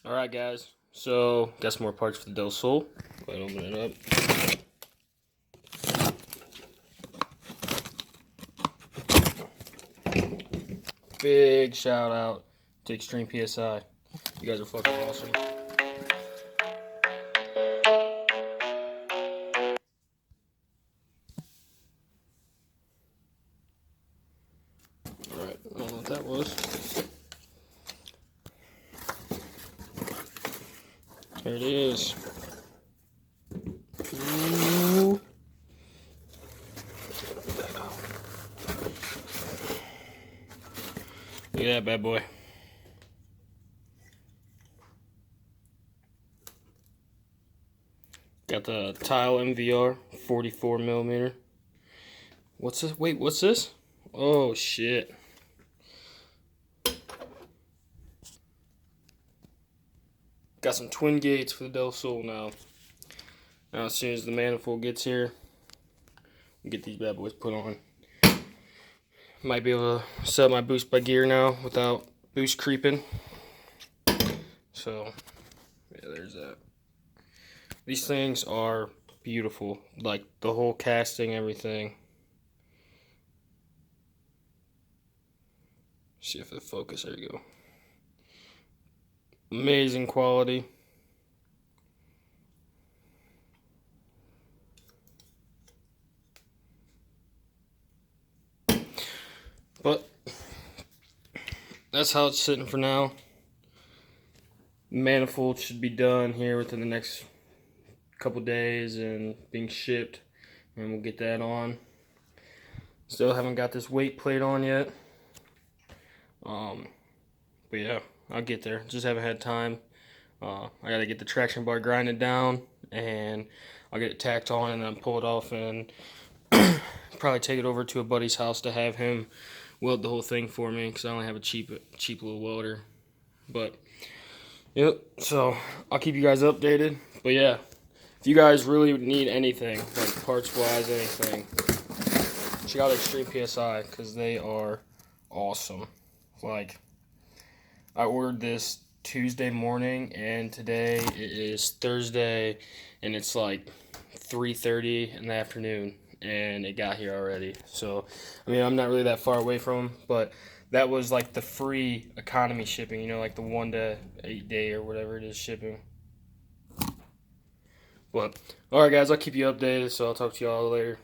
Alright guys, so got some more parts for the Del Sol. Go ahead and open it up. Big shout out to Extreme PSI. You guys are fucking awesome. Alright, I don't know what that was. There it is. Ooh. Look at that bad boy. Got the TiAl MVR 44mm. What's this? Wait, what's this? Oh shit. Got some twin gates for the Del Sol now. Now as soon as the manifold gets here, we'll get these bad boys put on. Might be able to set my boost by gear now without boost creeping. So, yeah, there's that. These things are beautiful. Like, the whole casting, everything. See if it focus. There you go. Amazing quality. But that's how it's sitting for now. Manifold should be done here within the next couple days and being shipped, and we'll get that on. Still haven't got this weight plate on yet. But yeah, I'll get there. Just haven't had time. I gotta get the traction bar grinded down, and I'll get it tacked on and then pull it off and probably take it over to a buddy's house to have him weld the whole thing for me, because I only have a cheap little welder. But yep, so I'll keep you guys updated. But yeah, if you guys really need anything, like parts wise, anything, check out Extreme PSI, because they are awesome. Like, I ordered this Tuesday morning, and today it is Thursday, and it's like 3:30 in the afternoon, and it got here already. So, I mean, I'm not really that far away from them, but that was like the free economy shipping, you know, like the 1 to 8 day or whatever it is shipping. But, alright guys, I'll keep you updated, so I'll talk to y'all later.